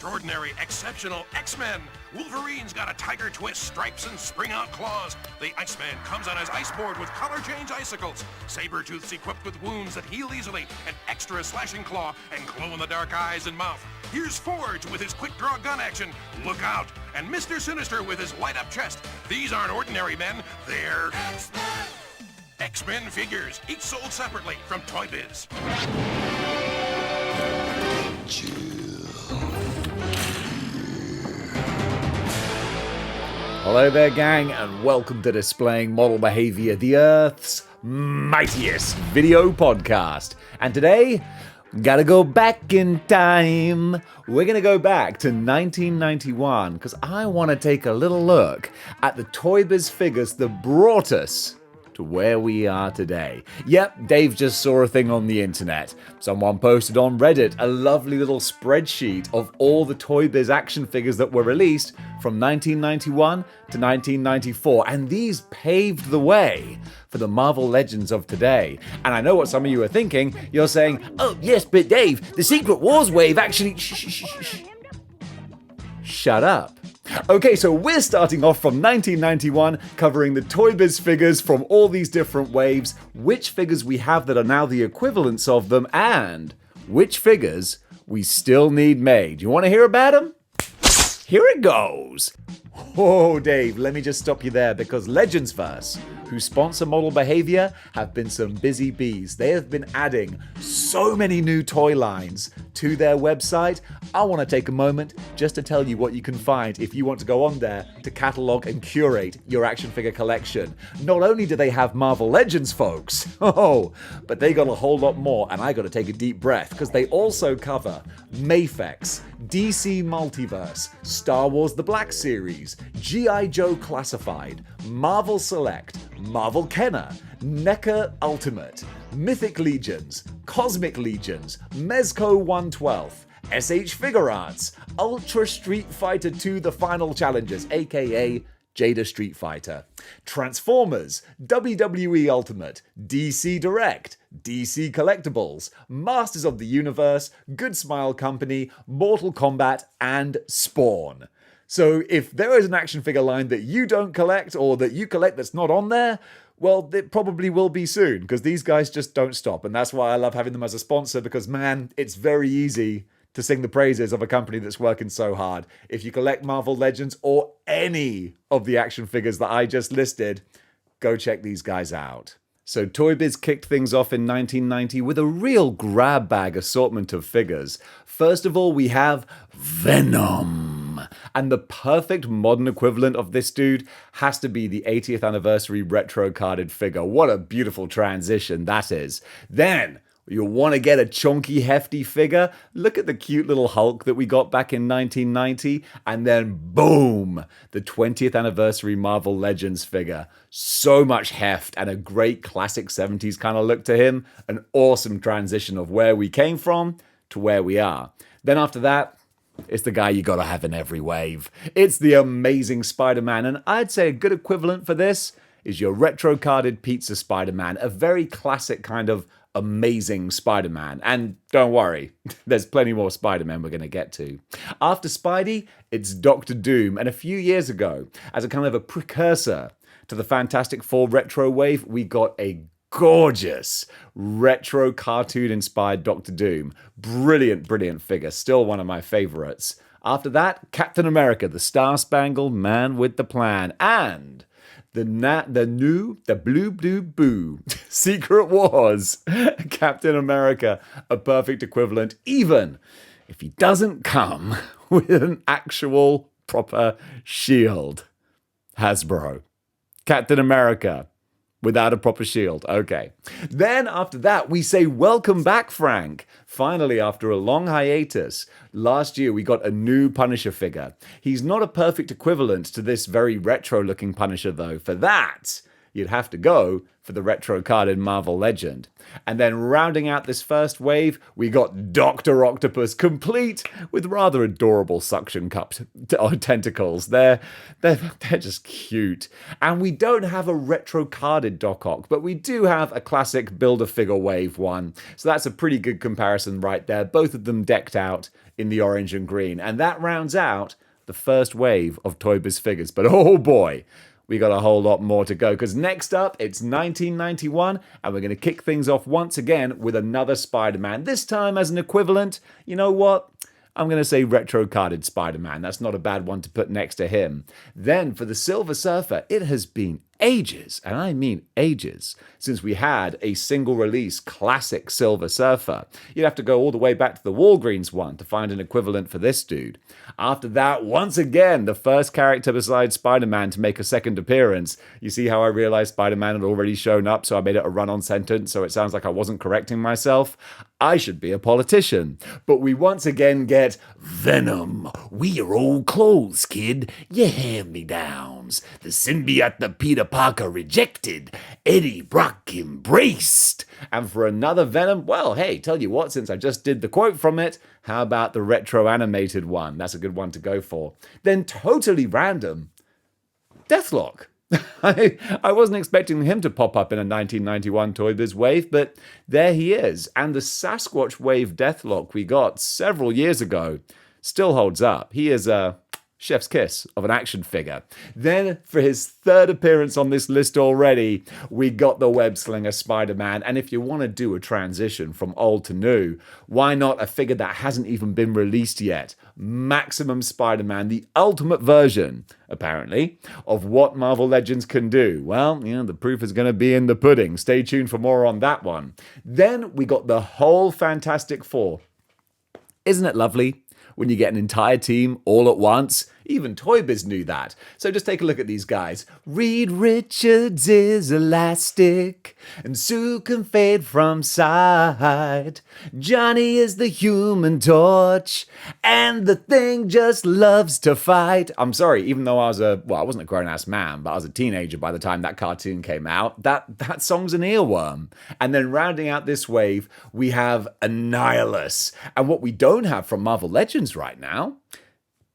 extraordinary, exceptional X-Men. Wolverine's got a tiger twist, stripes, and spring-out claws. The Iceman comes on his ice board with color-change icicles. Sabretooth's equipped with wounds that heal easily, an extra slashing claw, and glow-in-the-dark eyes and mouth. Here's Forge with his quick-draw gun action. Look out! And Mr. Sinister with his light-up chest. These aren't ordinary men, they're X-Men! X-Men figures, each sold separately from Toy Biz. Hello there, gang, and welcome to Displaying-Model-Behaviour, the Earth's mightiest video podcast. And today, gotta go back in time. We're gonna go back to 1991 because I want to take a little look at the Toy Biz figures that brought us to where we are today. Yep, Dave just saw a thing on the internet. Someone posted on Reddit a lovely little spreadsheet of all the Toy Biz action figures that were released from 1991 to 1994, and these paved the way for the Marvel Legends of today. And I know what some of you are thinking. You're saying, oh yes, but Dave, the Secret Wars wave actually... Shut up. Okay, so we're starting off from 1991, covering the Toy Biz figures from all these different waves, which figures we have that are now the equivalents of them, and which figures we still need made. You want to hear about them? Here it goes. Oh, Dave, let me just stop you there, because Legends Verse, who sponsor Model Behavior, have been some busy bees. They have been adding so many new toy lines to their website. I want to take a moment just to tell you what you can find if you want to go on there to catalog and curate your action figure collection. Not only do they have Marvel Legends, folks, but they got a whole lot more, and I got to take a deep breath because they also cover Mafex, DC Multiverse, Star Wars The Black Series, G.I. Joe Classified, Marvel Select, Marvel Kenner, NECA Ultimate, Mythic Legions, Cosmic Legions, Mezco 112, SH Figure Arts, Ultra Street Fighter 2 The Final Challengers, aka Jada Street Fighter, Transformers, WWE Ultimate, DC Direct, DC Collectibles, Masters of the Universe, Good Smile Company, Mortal Kombat, and Spawn. So if there is an action figure line that you don't collect or that you collect that's not on there, well, it probably will be soon because these guys just don't stop. And that's why I love having them as a sponsor because, man, it's very easy to sing the praises of a company that's working so hard. If you collect Marvel Legends or any of the action figures that I just listed, go check these guys out. So Toy Biz kicked things off in 1990 with a real grab bag assortment of figures. First of all, we have Venom. And the perfect modern equivalent of this dude has to be the 80th anniversary retro carded figure. What a beautiful transition that is. Then you'll want to get a chunky, hefty figure. Look at the cute little Hulk that we got back in 1990. And then boom, the 20th anniversary Marvel Legends figure. So much heft and a great classic 70s kind of look to him. An awesome transition of where we came from to where we are. Then after that, it's the guy you gotta have in every wave. It's the Amazing Spider-Man, and I'd say a good equivalent for this is your retro-carded Pizza Spider-Man, a very classic kind of Amazing Spider-Man. And don't worry, there's plenty more Spider-Man we're gonna get to. After Spidey, it's Dr. Doom, and a few years ago, as a kind of a precursor to the Fantastic Four retro wave, we got a gorgeous retro cartoon-inspired Dr. Doom. Brilliant, brilliant figure. Still one of my favorites. After that, Captain America, the Star-Spangled Man with the Plan. And the Blue Blue Boo, Secret Wars, Captain America, a perfect equivalent, even if he doesn't come with an actual proper shield. Hasbro. Captain America. Without a proper shield. Okay. Then after that, we say, welcome back, Frank. Finally, after a long hiatus, last year we got a new Punisher figure. He's not a perfect equivalent to this very retro-looking Punisher, though. For that, you'd have to go for the retro-carded Marvel Legend. And then rounding out this first wave, we got Dr. Octopus, complete with rather adorable suction cup tentacles. They're just cute. And we don't have a retro-carded Doc Ock, but we do have a classic Build-A-Figure Wave One. So that's a pretty good comparison right there. Both of them decked out in the orange and green. And that rounds out the first wave of Toy Biz figures. But oh boy, we got a whole lot more to go, because next up, it's 1991, and we're going to kick things off once again with another Spider-Man, this time as an equivalent. You know what? I'm going to say retro-carded Spider-Man. That's not a bad one to put next to him. Then, for the Silver Surfer, it has been ages, and I mean ages, since we had a single-release classic Silver Surfer. You'd have to go all the way back to the Walgreens one to find an equivalent for this dude. After that, once again, the first character besides Spider-Man to make a second appearance. You see how I realized Spider-Man had already shown up, so I made it a run-on sentence, so it sounds like I wasn't correcting myself? I should be a politician. But we once again get Venom. We your old clothes, kid. Your hand-me-downs. The symbiote that Peter Parker rejected, Eddie Brock embraced. And for another Venom, well, hey, tell you what, since I just did the quote from it, how about the retro animated one? That's a good one to go for. Then totally random, Deathlock. I wasn't expecting him to pop up in a 1991 Toy Biz Wave, but there he is. And the Sasquatch Wave Deathlock we got several years ago still holds up. He is a chef's kiss of an action figure. Then, for his third appearance on this list already, we got the Web Slinger Spider-Man. And if you want to do a transition from old to new, why not a figure that hasn't even been released yet? Maximum Spider-Man, the ultimate version, apparently, of what Marvel Legends can do. Well, you know, the proof is going to be in the pudding. Stay tuned for more on that one. Then we got the whole Fantastic Four. Isn't it lovely when you get an entire team all at once? Even Toy Biz knew that. So just take a look at these guys. Reed Richards is elastic, and Sue can fade from sight. Johnny is the Human Torch, and the Thing just loves to fight. I'm sorry, even though I wasn't a grown-ass man, but I was a teenager by the time that cartoon came out, that song's an earworm. And then rounding out this wave, we have Annihilus. And what we don't have from Marvel Legends right now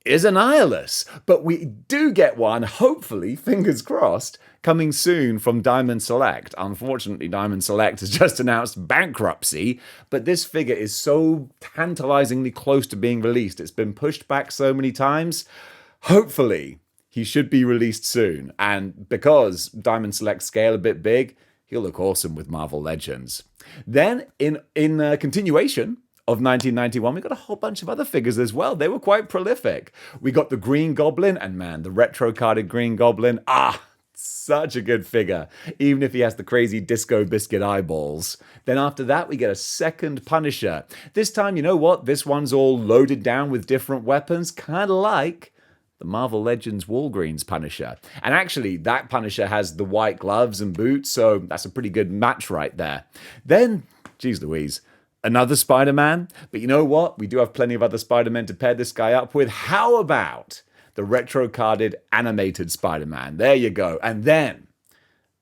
is Annihilus. But we do get one, hopefully, fingers crossed, coming soon from Diamond Select. Unfortunately, Diamond Select has just announced bankruptcy, but this figure is so tantalizingly close to being released. It's been pushed back so many times. Hopefully, he should be released soon. And because Diamond Select scale a bit big, he'll look awesome with Marvel Legends. Then, in continuation of 1991, we got a whole bunch of other figures as well. They were quite prolific. We got the Green Goblin, and man, the retro-carded Green Goblin, such a good figure, even if he has the crazy disco biscuit eyeballs. Then after that, we get a second Punisher. This time, you know what? This one's all loaded down with different weapons, kind of like the Marvel Legends Walgreens Punisher. And actually, that Punisher has the white gloves and boots, so that's a pretty good match right there. Then, geez Louise, another Spider-Man. But you know what? We do have plenty of other Spider-Men to pair this guy up with. How about the retro-carded animated Spider-Man? There you go. And then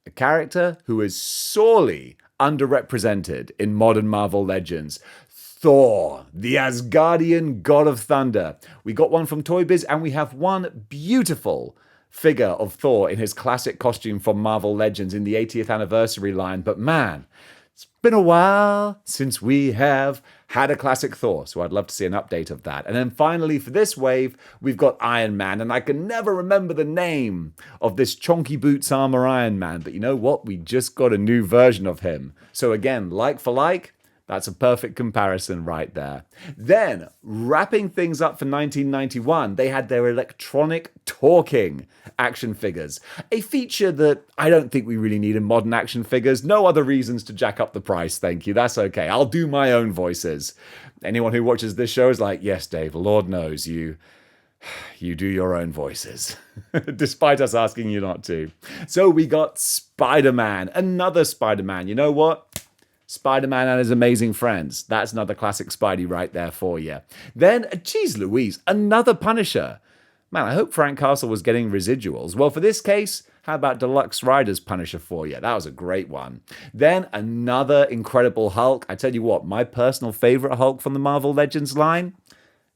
a character who is sorely underrepresented in modern Marvel Legends. Thor, the Asgardian god of thunder. We got one from Toy Biz, and we have one beautiful figure of Thor in his classic costume from Marvel Legends in the 80th anniversary line. But man, it's been a while since we have had a classic Thor, so I'd love to see an update of that. And then finally, for this wave, we've got Iron Man, and I can never remember the name of this chonky boots armor Iron Man, but you know what? We just got a new version of him. So again, like for like, that's a perfect comparison right there. Then, wrapping things up for 1991, they had their electronic talking action figures. A feature that I don't think we really need in modern action figures. No other reasons to jack up the price, thank you. That's okay. I'll do my own voices. Anyone who watches this show is like, yes, Dave, Lord knows you do your own voices, despite us asking you not to. So we got Spider-Man, another Spider-Man. You know what? Spider-Man and his amazing friends. That's another classic Spidey right there for you. Then, geez Louise, another Punisher. Man, I hope Frank Castle was getting residuals. Well, for this case, How about Deluxe Riders Punisher for you? That was a great one. Then another incredible Hulk. I tell you what, my personal favorite Hulk from the Marvel Legends line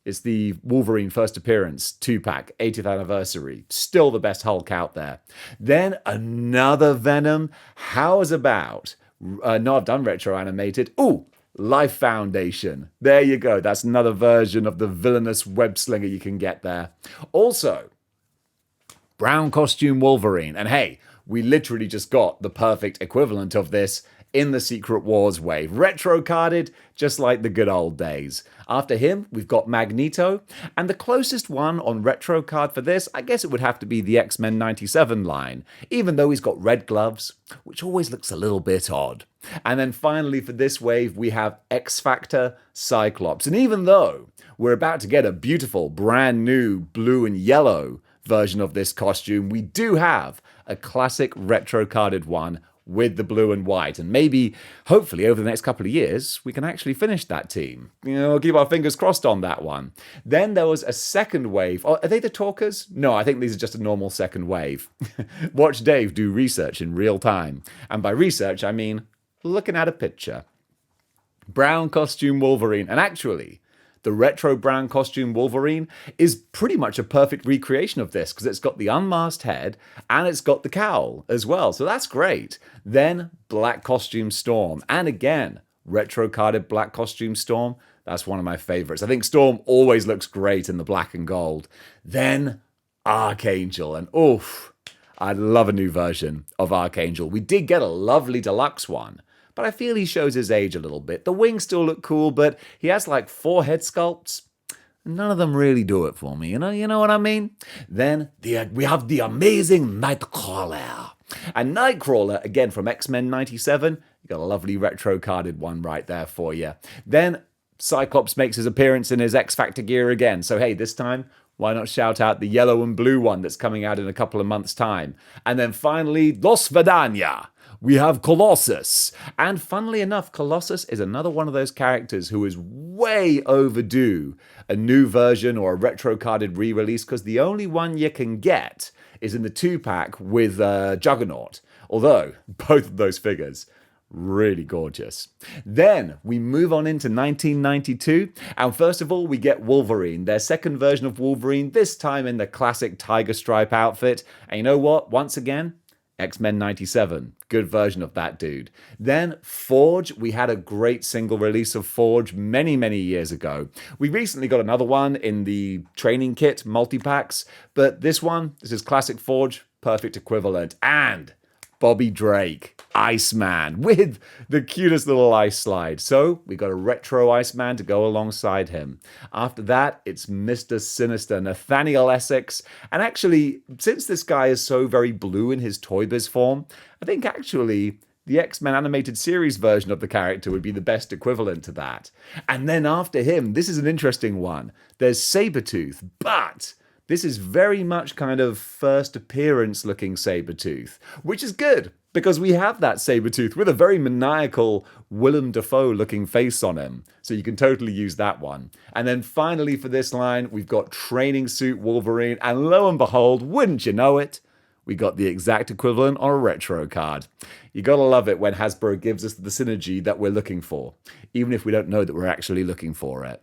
is the Wolverine first appearance 2-pack, 80th anniversary. Still the best Hulk out there. Then another Venom. How's about, no, I've done retro animated. Ooh, Life Foundation. There you go. That's another version of the villainous web slinger you can get there. Also, brown costume Wolverine. And hey, we literally just got the perfect equivalent of this in the Secret Wars wave. Retro carded, just like the good old days. After him, we've got Magneto. And the closest one on retro card for this, I guess it would have to be the X-Men 97 line, even though he's got red gloves, which always looks a little bit odd. And then finally for this wave, we have X-Factor Cyclops. And even though we're about to get a beautiful brand new blue and yellow version of this costume, we do have a classic retro carded one with the blue and white. And maybe, hopefully, over the next couple of years, we can actually finish that team. We'll keep our fingers crossed on that one. Then there was a second wave. Oh, are they the talkers? No, I think these are just a normal second wave. Watch Dave do research in real time. And by research, I mean looking at a picture. Brown costume Wolverine. And actually, the retro brown costume Wolverine is pretty much a perfect recreation of this because it's got the unmasked head and it's got the cowl as well. So that's great. Then black costume Storm. And again, retro carded black costume Storm. That's one of my favorites. I think Storm always looks great in the black and gold. Then Archangel. And oof, I'd love a new version of Archangel. We did get a lovely deluxe one, but I feel he shows his age a little bit. The wings still look cool, but he has like 4 head sculpts. None of them really do it for me, you know what I mean? Then we have the amazing Nightcrawler. And Nightcrawler, again from X-Men 97, you got a lovely retro carded one right there for you. Then Cyclops makes his appearance in his X-Factor gear again. So hey, this time, why not shout out the yellow and blue one that's coming out in a couple of months' time? And then finally, Dos Vidania. We have Colossus. And funnily enough, Colossus is another one of those characters who is way overdue a new version or a retro-carded re-release because the only one you can get is in the 2-pack with Juggernaut. Although, both of those figures, really gorgeous. Then we move on into 1992. And first of all, we get Wolverine, their second version of Wolverine, this time in the classic tiger stripe outfit. And you know what? Once again, X-Men 97. Good version of that dude. Then Forge. We had a great single release of Forge many, many years ago. We recently got another one in the training kit multi-packs. But this is classic Forge, perfect equivalent. And Bobby Drake, Iceman, with the cutest little ice slide. So we got a retro Iceman to go alongside him. After that, it's Mr. Sinister, Nathaniel Essex. And actually, since this guy is so very blue in his Toy Biz form, I think actually the X-Men animated series version of the character would be the best equivalent to that. And then after him, this is an interesting one. There's Sabretooth, but this is very much kind of first appearance looking Sabretooth, which is good because we have that Sabretooth with a very maniacal Willem Dafoe looking face on him. So you can totally use that one. And then finally for this line, we've got Training Suit Wolverine. And lo and behold, wouldn't you know it, we got the exact equivalent on a retro card. You gotta love it when Hasbro gives us the synergy that we're looking for, even if we don't know that we're actually looking for it.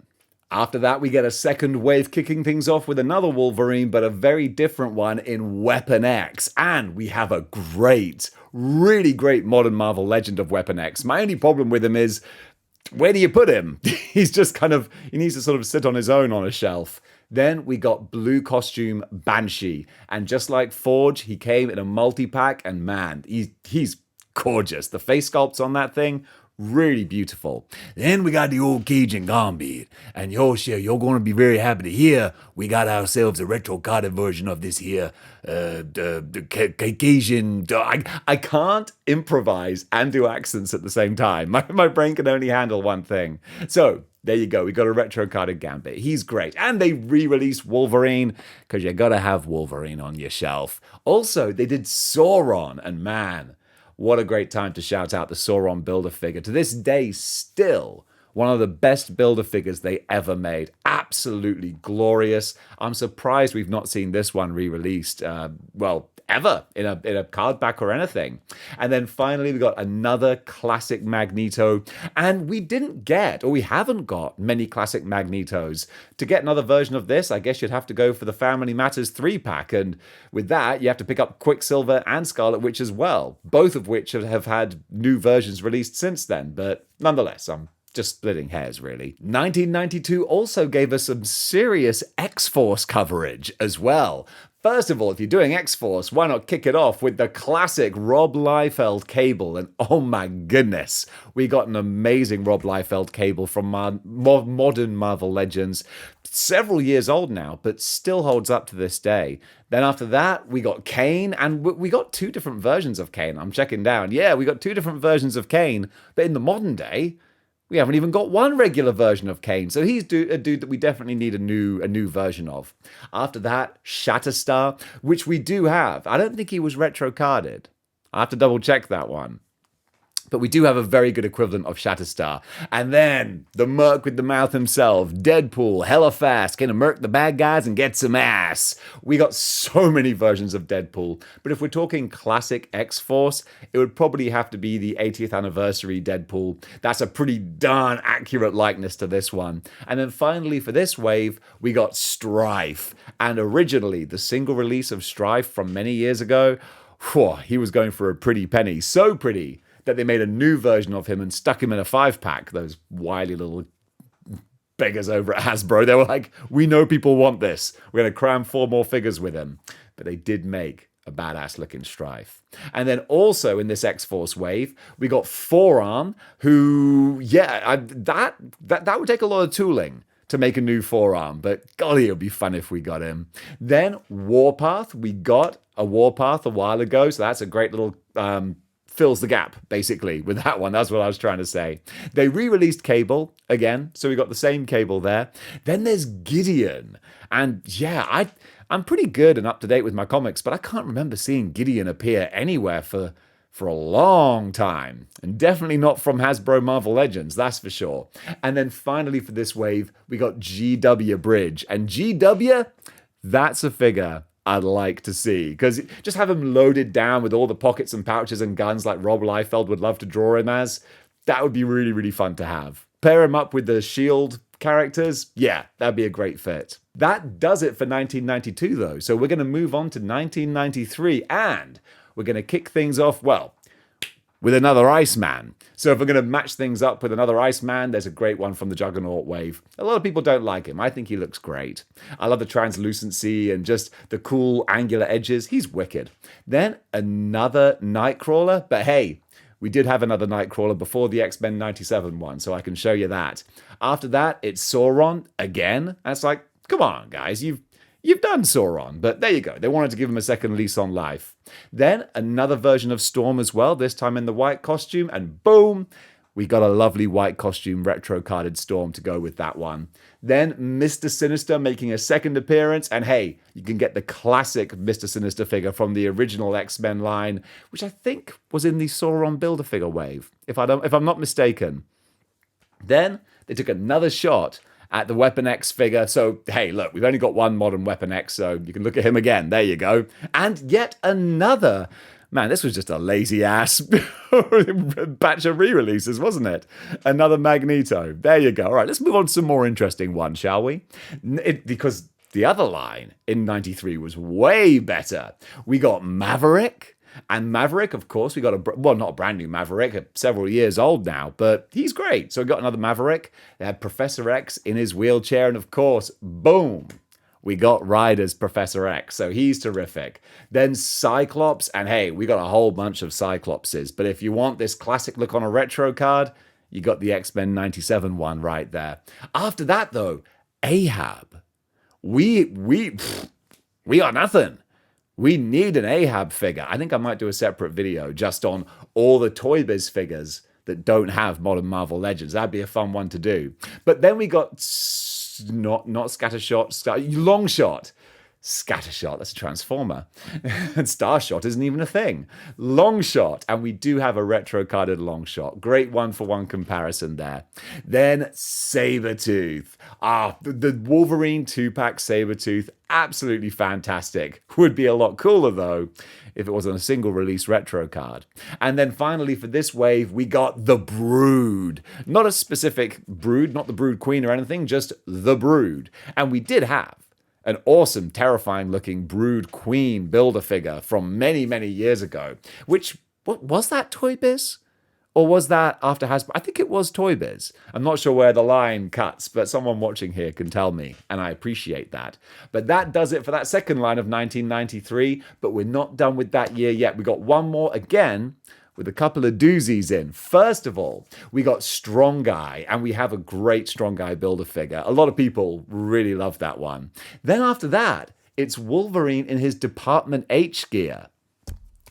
After that, we get a second wave kicking things off with another Wolverine, but a very different one in Weapon X. And we have a great, really great modern Marvel legend of Weapon X. My only problem with him is, where do you put him? He's just he needs to sort of sit on his own on a shelf. Then we got blue costume Banshee. And just like Forge, he came in a multi-pack, and man, he's gorgeous. The face sculpts on that thing, really beautiful. Then we got the old Cajun Gambit. And you're going to be very happy to hear we got ourselves a retro-carded version of this here. The Cajun. I can't improvise and do accents at the same time. My brain can only handle one thing. So there you go. We got a retro-carded Gambit. He's great. And they re-released Wolverine because you got to have Wolverine on your shelf. Also, they did Sauron. And man, what a great time to shout out the Sauron Build-A-Figure. To this day, still one of the best Build-A-Figures they ever made. Absolutely glorious. I'm surprised we've not seen this one re-released, ever in a card pack or anything. And then finally, we got another classic Magneto. And we didn't get, or we haven't got, many classic Magnetos. To get another version of this, I guess you'd have to go for the Family Matters 3-pack. And with that, you have to pick up Quicksilver and Scarlet Witch as well, both of which have had new versions released since then. But nonetheless, I'm just splitting hairs, really. 1992 also gave us some serious X-Force coverage as well. First of all, if you're doing X-Force, why not kick it off with the classic Rob Liefeld cable? And oh my goodness, we got an amazing Rob Liefeld cable from modern Marvel Legends. Several years old now, but still holds up to this day. Then after that, we got Kane, and we got 2 different versions of Kane. I'm checking down. Yeah, we got 2 different versions of Kane, but in the modern day, we haven't even got one regular version of Kane, so he's a dude that we definitely need a new version of. After that, Shatterstar, which we do have. I don't think he was retro carded. I have to double check that one. But we do have a very good equivalent of Shatterstar. And then, the Merc with the mouth himself, Deadpool, hella fast, gonna murk the bad guys and get some ass. We got so many versions of Deadpool. But if we're talking classic X-Force, it would probably have to be the 80th anniversary Deadpool. That's a pretty darn accurate likeness to this one. And then finally, for this wave, we got Strife. And originally, the single release of Strife from many years ago, he was going for a pretty penny. So pretty that they made a new version of him and stuck him in a 5-pack. Those wily little beggars over at Hasbro. They were like, we know people want this. We're going to cram 4 more figures with him. But they did make a badass looking Strife. And then also in this X-Force wave, we got Forearm, who, that would take a lot of tooling to make a new Forearm, but golly, it would be fun if we got him. Then Warpath, we got a Warpath a while ago, so that's a great little fills the gap, basically, with that one. That's what I was trying to say. They re-released Cable again, so we got the same Cable there. Then there's Gideon. And yeah, I'm pretty good and up-to-date with my comics, but I can't remember seeing Gideon appear anywhere for a long time. And definitely not from Hasbro Marvel Legends, that's for sure. And then finally for this wave, we got GW Bridge. And GW, that's a figure I'd like to see, because just have him loaded down with all the pockets and pouches and guns like Rob Liefeld would love to draw him as. That would be really, really fun to have. Pair him up with the S.H.I.E.L.D. characters. Yeah, that'd be a great fit. That does it for 1992, though. So we're going to move on to 1993, and we're going to kick things off, well, with another Iceman. So if we're going to match things up with another Iceman, there's a great one from the Juggernaut wave. A lot of people don't like him. I think he looks great. I love the translucency and just the cool angular edges. He's wicked. Then another Nightcrawler. But hey, we did have another Nightcrawler before the X-Men 97 one, so I can show you that. After that, it's Sauron again. That's like, come on, guys. You've done Sauron, but there you go. They wanted to give him a second lease on life. Then another version of Storm as well, this time in the white costume, and boom, we got a lovely white costume retro carded Storm to go with that one. Then Mr. Sinister making a second appearance, and hey, you can get the classic Mr. Sinister figure from the original X-Men line, which I think was in the Sauron Build-A-Figure wave, if I'm not mistaken. Then they took another shot at the Weapon X figure. So, hey, look, we've only got one modern Weapon X, so you can look at him again. There you go. And yet another. Man, this was just a lazy-ass batch of re-releases, wasn't it? Another Magneto. There you go. All right, let's move on to some more interesting ones, shall we? Because the other line in 93 was way better. We got Maverick. And Maverick, of course, we got not a brand new Maverick, several years old now, but he's great. So we got another Maverick. They had Professor X in his wheelchair, and of course, boom, we got Ryder's Professor X. So he's terrific. Then Cyclops, and hey, we got a whole bunch of Cyclopses. But if you want this classic look on a retro card, you got the X-Men 97 one right there. After that, though, Ahab. We got nothing. We need an Ahab figure. I think I might do a separate video just on all the Toy Biz figures that don't have modern Marvel Legends. That'd be a fun one to do. But then we got not Scattershot, Longshot. Scattershot, that's a Transformer. And Starshot isn't even a thing. Longshot, and we do have a retro-carded Longshot. Great one-for-one comparison there. Then Sabretooth. The Wolverine 2-pack Sabretooth, absolutely fantastic. Would be a lot cooler, though, if it was on a single-release retro card. And then finally, for this wave, we got the Brood. Not a specific Brood, not the Brood Queen or anything, just the Brood. And we did have an awesome, terrifying-looking Brood Queen Build-A-Figure from many, many years ago. Which, what was that Toy Biz? Or was that after Hasbro? I think it was Toy Biz. I'm not sure where the line cuts, but someone watching here can tell me, and I appreciate that. But that does it for that second line of 1993, but we're not done with that year yet. We got one more again, with a couple of doozies in. First of all, we got Strong Guy, and we have a great Strong Guy Build-A-Figure. A lot of people really love that one. Then after that, it's Wolverine in his Department H gear.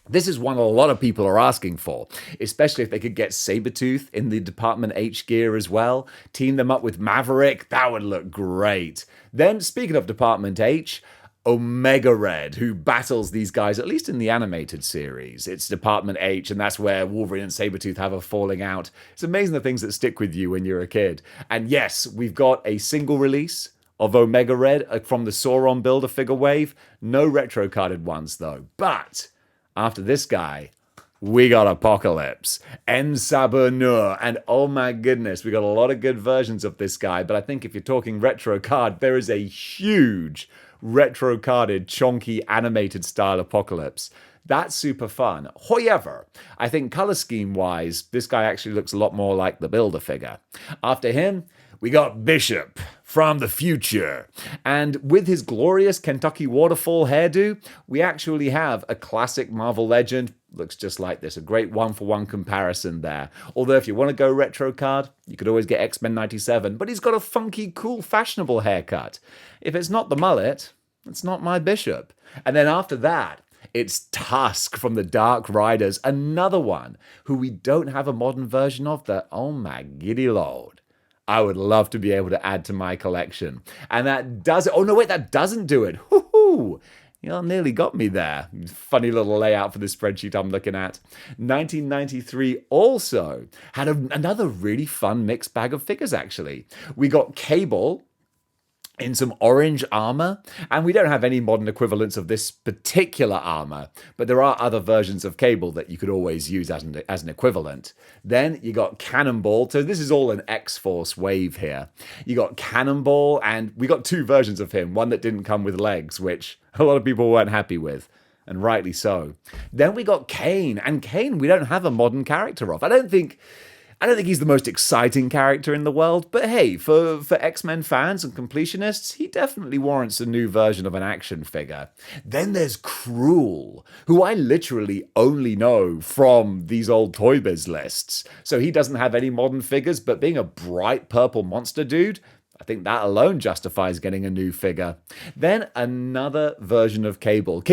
This is one a lot of people are asking for, especially if they could get Sabretooth in the Department H gear as well. Team them up with Maverick, that would look great. Then, speaking of Department H, Omega Red, who battles these guys, at least in the animated series. It's Department H, and that's where Wolverine and Sabretooth have a falling out. It's amazing the things that stick with you when you're a kid. And yes, we've got a single release of Omega Red from the Sauron Build-A-Figure wave. No retro-carded ones, though. But after this guy, we got Apocalypse, En Sabur Nur, and oh my goodness, we got a lot of good versions of this guy, but I think if you're talking retro card, there is a huge retro-carded, chonky, animated style Apocalypse. That's super fun. However, I think color scheme-wise, this guy actually looks a lot more like the Build-A-Figure. After him, we got Bishop from the future. And with his glorious Kentucky waterfall hairdo, we actually have a classic Marvel legend. Looks just like this. A great one-for-one comparison there. Although if you want to go retro card, you could always get X-Men 97. But he's got a funky, cool, fashionable haircut. If it's not the mullet, it's not my Bishop. And then after that, it's Tusk from the Dark Riders. Another one who we don't have a modern version of that, oh my giddy lord, I would love to be able to add to my collection. And that does it. Oh, no, wait, that doesn't do it. Woohoo! You nearly got me there. Funny little layout for this spreadsheet I'm looking at. 1993 also had another really fun mixed bag of figures, actually. We got Cable in some orange armor, and we don't have any modern equivalents of this particular armor, but there are other versions of Cable that you could always use as an equivalent. Then you got Cannonball, so this is all an X-Force wave here. You got Cannonball, and we got two versions of him, one that didn't come with legs, which a lot of people weren't happy with, and rightly so. Then we got Kane, and Kane we don't have a modern character of. I don't think he's the most exciting character in the world, but hey, for X-Men fans and completionists, he definitely warrants a new version of an action figure. Then there's Cruel, who I literally only know from these old Toy Biz lists. So he doesn't have any modern figures, but being a bright purple monster dude, I think that alone justifies getting a new figure. Then another version of Cable.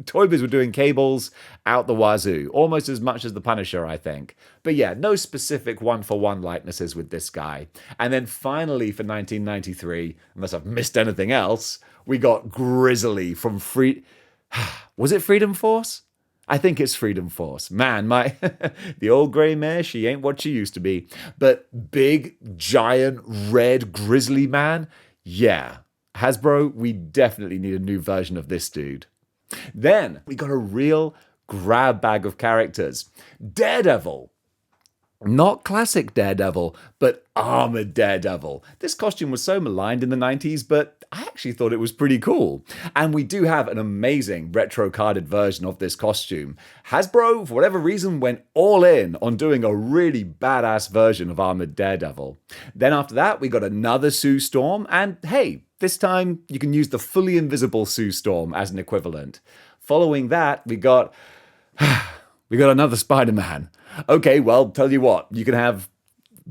Toy Biz were doing Cables out the wazoo, almost as much as the Punisher, I think. But yeah, no specific one-for-one likenesses with this guy. And then finally for 1993, unless I've missed anything else, we got Grizzly from Was it Freedom Force? I think it's Freedom Force. Man, the old grey mare, she ain't what she used to be. But big, giant, red grizzly man? Yeah. Hasbro, we definitely need a new version of this dude. Then we got a real grab bag of characters. Daredevil. Not classic Daredevil, but armored Daredevil. This costume was so maligned in the 90s, but I actually thought it was pretty cool. And we do have an amazing retro-carded version of this costume. Hasbro, for whatever reason, went all in on doing a really badass version of armored Daredevil. Then after that, we got another Sue Storm, and hey, this time you can use the fully invisible Sue Storm as an equivalent. Following that, we got another Spider-Man. Okay, well, tell you what, you can have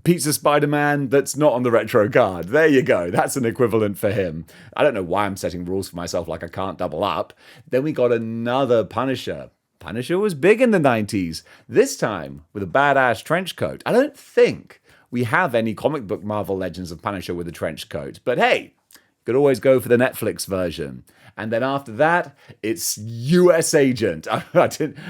Pizza Spider-Man that's not on the retro card. There you go. That's an equivalent for him. I don't know why I'm setting rules for myself like I can't double up. Then we got another Punisher. Punisher was big in the 90s. This time with a badass trench coat. I don't think we have any comic book Marvel Legends of Punisher with a trench coat. But hey, Could always go for the Netflix version. And then after that, it's US Agent.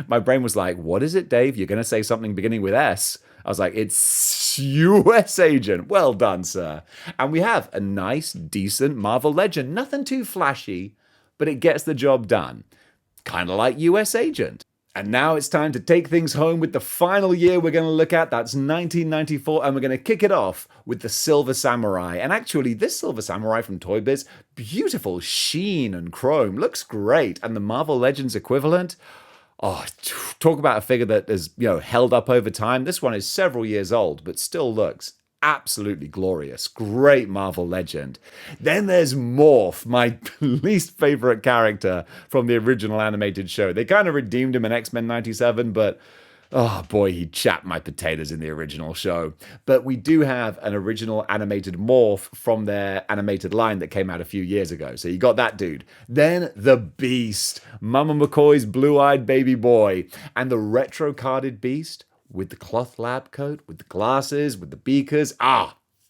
My brain was like, what is it, Dave? You're going to say something beginning with S. I was like, it's US Agent. Well done, sir. And we have a nice, decent Marvel Legend. Nothing too flashy, but it gets the job done. Kind of like US Agent. And now it's time to take things home with the final year we're going to look at. That's 1994, and we're going to kick it off with the Silver Samurai. And actually, this Silver Samurai from Toy Biz, beautiful sheen and chrome, looks great. And the Marvel Legends equivalent, oh, talk about a figure that is, held up over time. This one is several years old, but still looks absolutely glorious. Great Marvel Legend. Then there's Morph, my least favorite character from the original animated show. They kind of redeemed him in X-Men 97, but oh boy, he chapped my potatoes in the original show. But we do have an original animated Morph from their animated line that came out a few years ago. So you got that dude. Then the Beast, Mama McCoy's blue-eyed baby boy, and the retro-carded Beast with the cloth lab coat, with the glasses, with the beakers.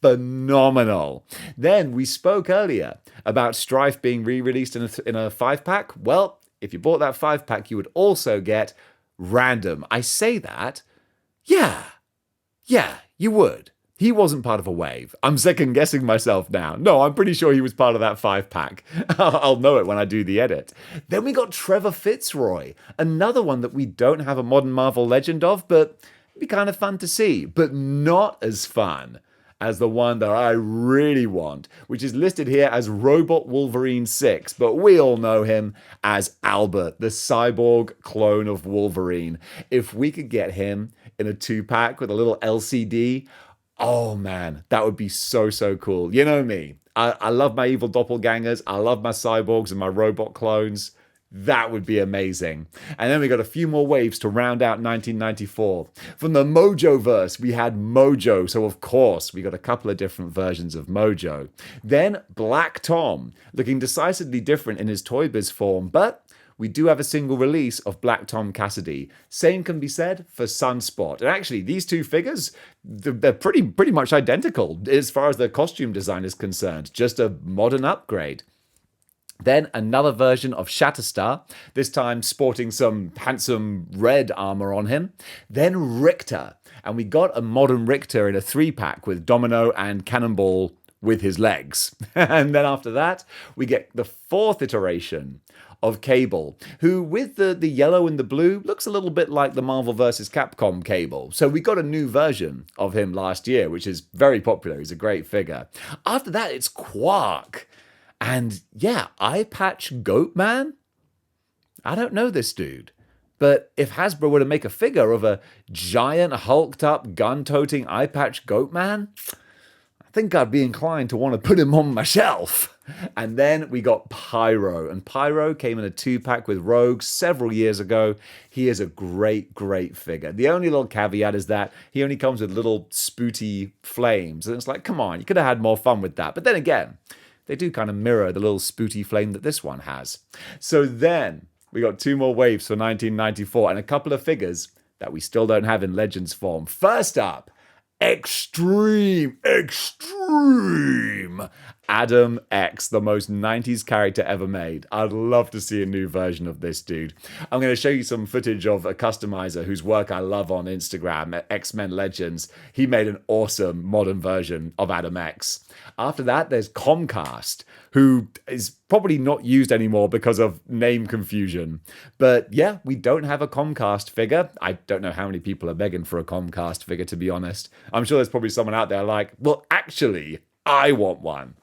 Phenomenal. Then we spoke earlier about Strife being re-released in a 5-pack. Well, if you bought that 5-pack, you would also get Random. I say that, yeah, you would. He wasn't part of a wave. I'm second guessing myself now. No, I'm pretty sure he was part of that 5-pack. I'll know it when I do the edit. Then we got Trevor Fitzroy, another one that we don't have a modern Marvel Legend of, but it'd be kind of fun to see, but not as fun as the one that I really want, which is listed here as Robot Wolverine 6, but we all know him as Albert, the cyborg clone of Wolverine. If we could get him in a 2-pack with a little LCD, oh man, that would be so cool. You know me. I love my evil doppelgangers. I love my cyborgs and my robot clones. That would be amazing. And then we got a few more waves to round out 1994. From the Mojo verse, we had Mojo. So of course, we got a couple of different versions of Mojo. Then Black Tom, looking decisively different in his Toy Biz form, but we do have a single release of Black Tom Cassidy. Same can be said for Sunspot. And actually, these two figures, they're pretty much identical as far as the costume design is concerned. Just a modern upgrade. Then another version of Shatterstar, this time sporting some handsome red armor on him. Then Richter, and we got a modern Richter in a 3-pack with Domino and Cannonball with his legs. And then after that, we get the 4th iteration of Cable, who with the yellow and the blue looks a little bit like the Marvel vs. Capcom Cable. So we got a new version of him last year, which is very popular. He's a great figure. After that, it's Quark. And yeah, Eye Patch Goatman? I don't know this dude. But if Hasbro were to make a figure of a giant, hulked-up, gun-toting Eye Patch Goatman, I think I'd be inclined to want to put him on my shelf. And then we got Pyro. And Pyro came in a 2-pack with Rogue several years ago. He is a great figure. The only little caveat is that he only comes with little spooty flames. And it's like, come on, you could have had more fun with that. But then again, they do kind of mirror the little spooty flame that this one has. So then we got 2 more waves for 1994 and a couple of figures that we still don't have in Legends form. First up, Extreme Adam X, the most 90s character ever made. I'd love to see a new version of this dude. I'm going to show you some footage of a customizer whose work I love on Instagram, at X-Men Legends. He made an awesome modern version of Adam X. After that, there's Comcast, who is probably not used anymore because of name confusion. But yeah, we don't have a Comcast figure. I don't know how many people are begging for a Comcast figure, to be honest. I'm sure there's probably someone out there like, well, actually, I want one.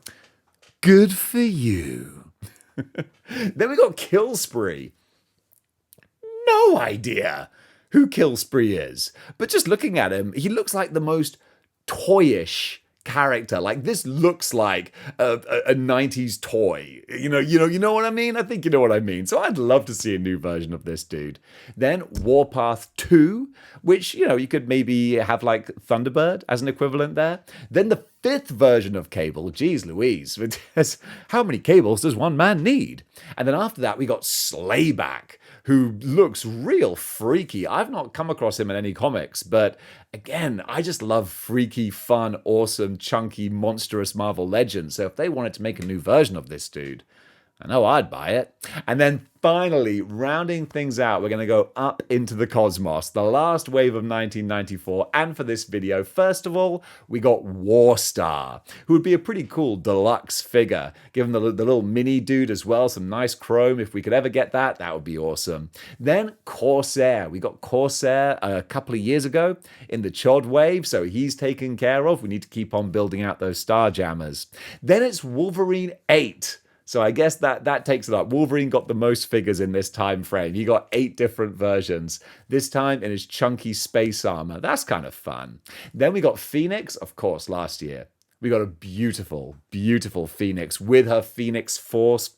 Good for you. Then we got Kill Spree. No idea who Kill Spree is. But just looking at him, he looks like the most toyish character. Like, this looks like a 90s toy. You know what I mean? I think you know what I mean. So I'd love to see a new version of this dude. Then Warpath 2, which, you could maybe have like Thunderbird as an equivalent there. Then the fifth version of Cable. Geez Louise, how many cables does one man need? And then after that, we got Slayback, who looks real freaky. I've not come across him in any comics, but again, I just love freaky, fun, awesome, chunky, monstrous Marvel Legends. So if they wanted to make a new version of this dude, I know I'd buy it. And then finally, rounding things out, we're going to go up into the cosmos, the last wave of 1994. And for this video, first of all, we got Warstar, who would be a pretty cool deluxe figure. Given the little mini dude as well, some nice chrome. If we could ever get that, that would be awesome. Then Corsair. We got Corsair a couple of years ago in the Chod wave, so he's taken care of. We need to keep on building out those Starjammers. Then it's Wolverine 8. So I guess that takes it up. Wolverine got the most figures in this time frame. He got 8 different versions. This time in his chunky space armor. That's kind of fun. Then we got Phoenix, of course, last year. We got a beautiful, beautiful Phoenix with her Phoenix Force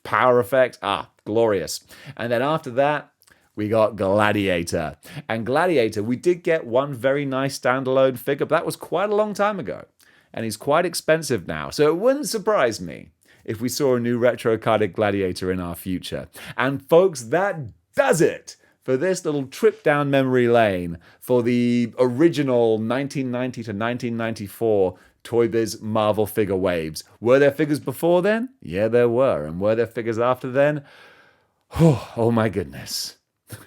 power effect. Ah, glorious. And then after that, we got Gladiator. And Gladiator, we did get one very nice standalone figure, but that was quite a long time ago. And he's quite expensive now. So it wouldn't surprise me if we saw a new retro-carded Gladiator in our future. And folks, that does it for this little trip down memory lane for the original 1990 to 1994 Toy Biz Marvel figure waves. Were there figures before then? Yeah, there were. And were there figures after then? Oh my goodness.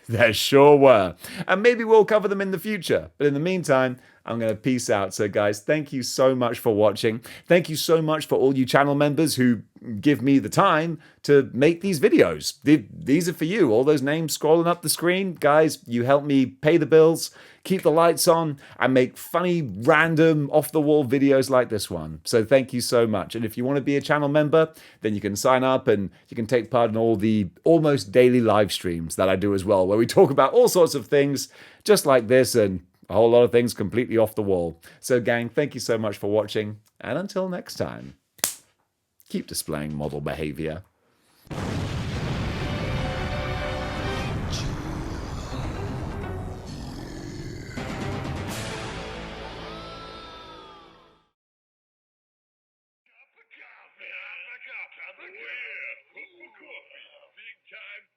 There sure were. And maybe we'll cover them in the future. But in the meantime, I'm going to peace out. So guys, thank you so much for watching. Thank you so much for all you channel members who give me the time to make these videos. These are for you. All those names scrolling up the screen. Guys, you help me pay the bills, keep the lights on, and make funny, random, off-the-wall videos like this one. So thank you so much. And if you want to be a channel member, then you can sign up and you can take part in all the almost daily live streams that I do as well, where we talk about all sorts of things just like this and a whole lot of things completely off the wall. So gang, thank you so much for watching. And until next time, keep displaying model behavior. Coffee. Big time.